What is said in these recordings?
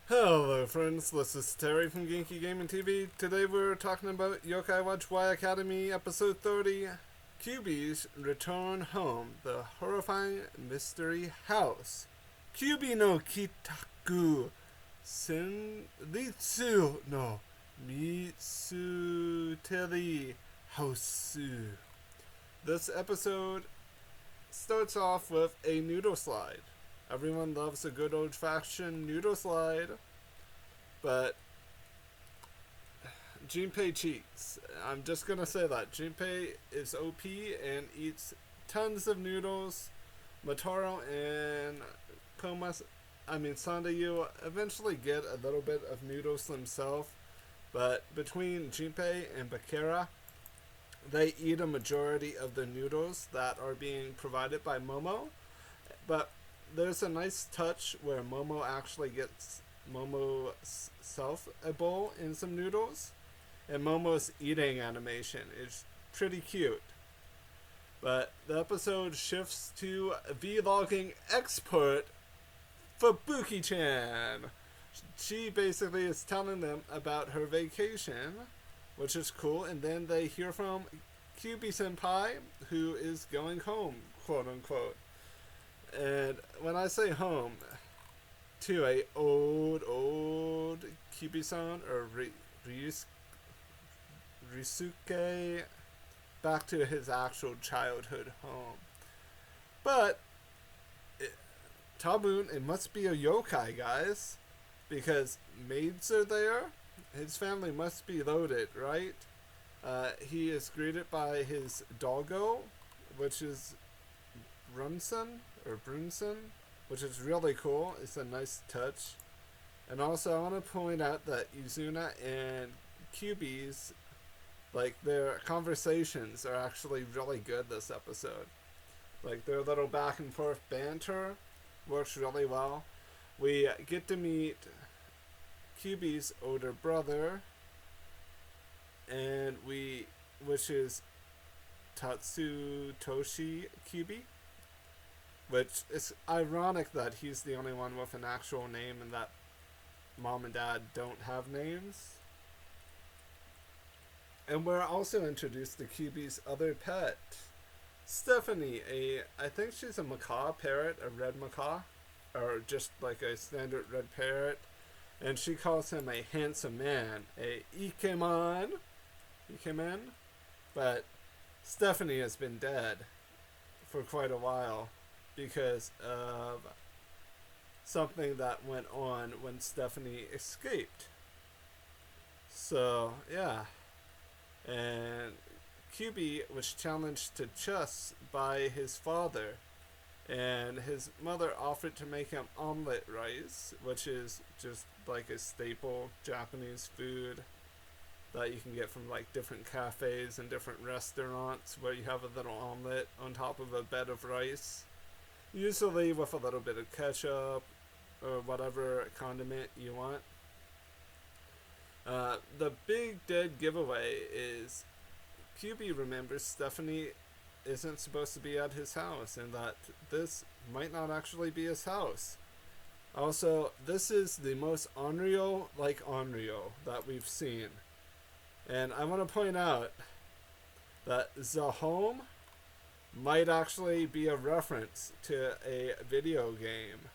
Hello friends, this is Terry from Genkigamingtv. Today we're talking about Yokai Watch Y Academy episode 30, Kyubi's Return Home, the horrifying mystery house. Kyubi no Kitaku Senritsu no Mitsuteri House. This episode starts off with a noodle slide. Everyone loves a good old-fashioned noodle slide, but Jinpei cheats. I'm just gonna say that. Jinpei is OP and eats tons of noodles. Matarou and Koma, Sandayuu eventually get a little bit of noodles themselves, but between Jinpei and Bakera, they eat a majority of the noodles that are being provided by Momo, but there's a nice touch where Momo actually gets Momo's self a bowl and some noodles, and Momo's eating animation is pretty cute. But the episode shifts to vlogging expert Fubuki-chan. She basically is telling them about her vacation, which is cool, and then they hear from Kyubi-senpai, who is going home, quote unquote. And when I say home, to a old Kyubi-san or Ryuusuke, back to his actual childhood home. But Tabun, it must be a yokai, guys, because maids are there. His family must be loaded, right? He is greeted by his doggo, which is Brunson, which is really cool. It's a nice touch. And also I want to point out that Izuna and Kyubi's, their conversations are actually really good this episode. Their little back and forth banter works really well. We get to meet Kyubi's older brother, and which is Tatsutoshi Kyubi. Which is ironic that he's the only one with an actual name and that mom and dad don't have names. And we're also introduced to Kyubi's other pet, Stephanie. I think she's a macaw parrot, a red macaw, or just like a standard red parrot. And she calls him a handsome man, a ikeman. But Stephanie has been dead for quite a while, because of something that went on when Stephanie escaped. So, yeah. And Kyubi was challenged to chess by his father, and his mother offered to make him Omelette Rice, which is just like a staple Japanese food that you can get from different cafes and different restaurants, where you have a little omelet on top of a bed of rice. Usually with a little bit of ketchup or whatever condiment you want. The big dead giveaway is Kyubi remembers Stephanie isn't supposed to be at his house, and that this might not actually be his house. Also, this is the most Onryo that we've seen. And I want to point out that the home might actually be a reference to a video game,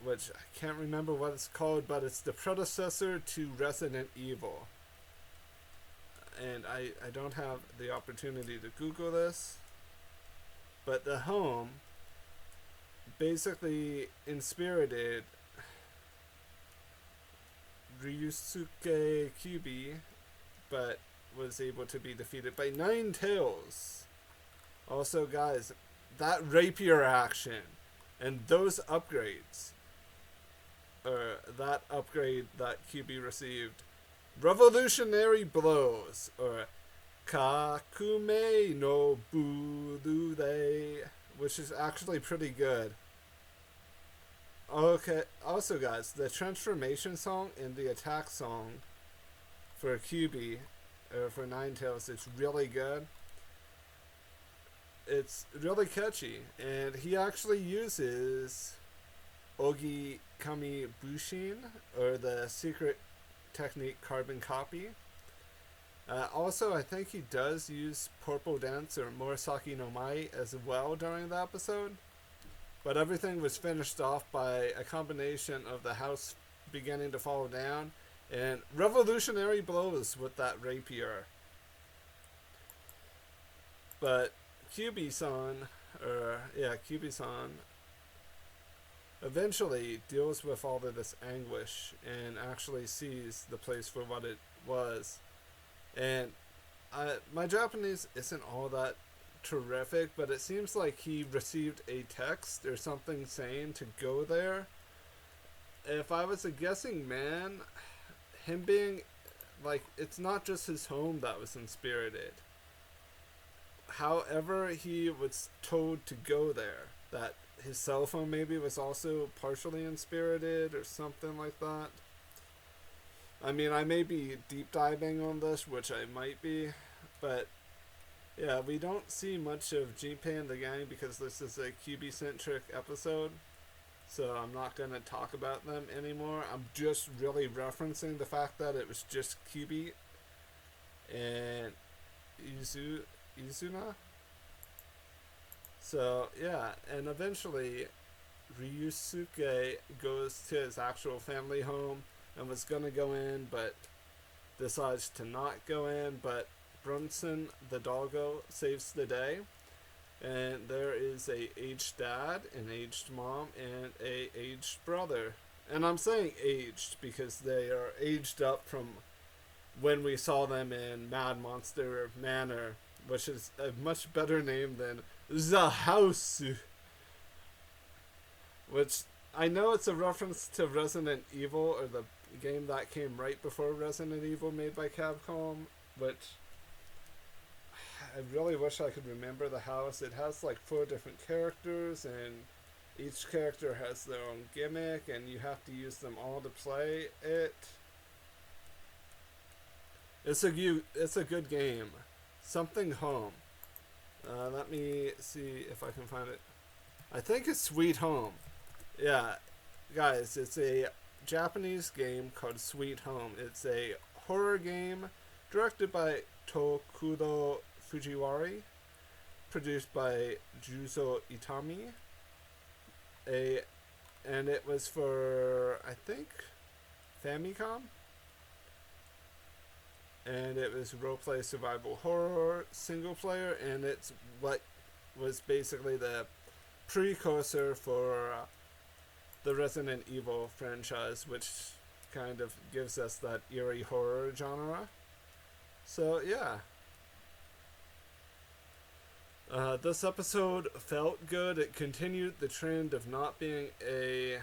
which I can't remember what it's called, but it's the predecessor to Resident Evil. And I don't have the opportunity to Google this, but the home basically inspirited Ryuusuke Kyubi, but was able to be defeated by Nine Tails. Also, guys, that rapier action and those upgrades, or that upgrade that Kyubi received, revolutionary blows, or Kakume no Burude, which is actually pretty good. Okay, also guys, the transformation song and the attack song for Kyubi, or for Nine Tails, it's really good. It's really catchy, and he actually uses Ogi Kami Bushin, or the secret technique carbon copy. Also, I think he does use Purple Dance or Murasaki no Mai as well during the episode. But everything was finished off by a combination of the house beginning to fall down and revolutionary blows with that rapier. But Kyubi-san, eventually deals with all of this anguish and actually sees the place for what it was. And my Japanese isn't all that terrific, but it seems like he received a text or something saying to go there. If I was a guessing man, him being like, it's not just his home that was inspirited. However, he was told to go there. That his cell phone maybe was also partially inspirited or something like that. I mean, I may be deep diving on this, which I might be, but yeah, we don't see much of Jinpei and the gang because this is a Kyubi-centric episode, so I'm not going to talk about them anymore. I'm just really referencing the fact that it was just Kyubi and Izuna. So, yeah, and eventually Ryuusuke goes to his actual family home and was going to go in, but decides to not go in, but Brunson, the doggo, saves the day. And there is a aged dad, an aged mom, and a aged brother. And I'm saying aged because they are aged up from when we saw them in Mad Monster Manor, which is a much better name than The House, which I know it's a reference to Resident Evil, or the game that came right before Resident Evil made by Capcom, which I really wish I could remember the house. It has like 4 different characters, and each character has their own gimmick, and you have to use them all to play it. It's a good game. Something Home. Let me see if I can find it. I think it's Sweet Home. Yeah, guys, it's a Japanese game called Sweet Home. It's a horror game directed by Tokuro Fujiwara, produced by Juzo Itami. And it was for, I think, Famicom. And it was roleplay survival horror single player, and it's what was basically the precursor for the Resident Evil franchise, which kind of gives us that eerie horror genre. So yeah, this episode felt good. It continued the trend of not being a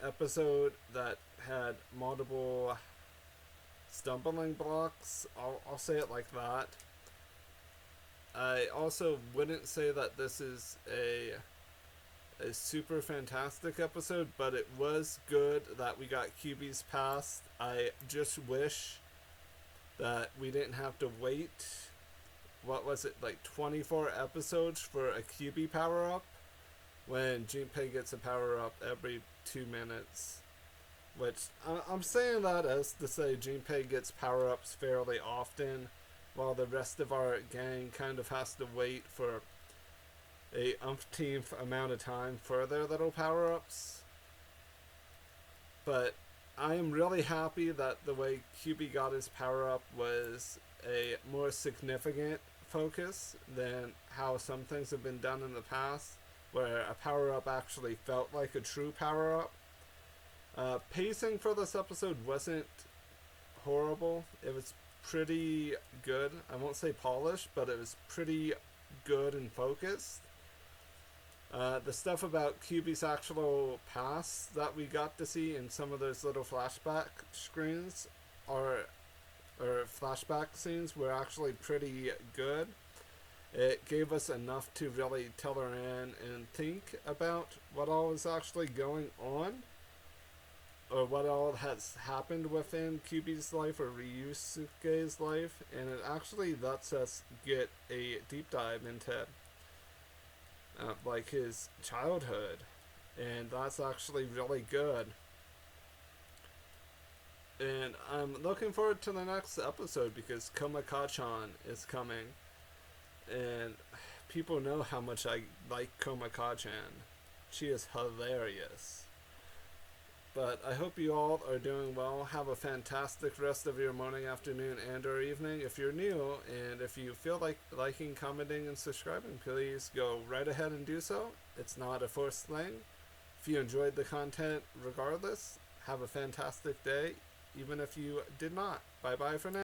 episode that had multiple stumbling blocks. I'll say it like that. I also wouldn't say that this is a super fantastic episode, but it was good that we got Kyubi's past. I just wish that we didn't have to wait, what was it, like 24 episodes for a Kyubi power-up, when Jinpei gets a power-up every 2 minutes. Which, I'm saying that as to say Jinpei gets power-ups fairly often, while the rest of our gang kind of has to wait for a umpteenth amount of time for their little power-ups. But I am really happy that the way Kyubi got his power-up was a more significant focus than how some things have been done in the past, where a power-up actually felt like a true power-up. Pacing for this episode wasn't horrible. It was pretty good. I won't say polished, but it was pretty good and focused. The stuff about Kyubi's actual past that we got to see in some of those little flashback screens or flashback scenes were actually pretty good. It gave us enough to really tell her in and think about what all is actually going on, or what all has happened within Kyubi's life or Ryuusuke's life, and it actually lets us get a deep dive into like his childhood and that's actually really good. And I'm looking forward to the next episode because Koma Kachan is coming, and people know how much I like Koma Kachan. She is hilarious. But I hope you all are doing well. Have a fantastic rest of your morning, afternoon, and or evening. If you're new, and if you feel like liking, commenting, and subscribing, please go right ahead and do so. It's not a forced thing. If you enjoyed the content regardless, have a fantastic day, even if you did not. Bye bye for now.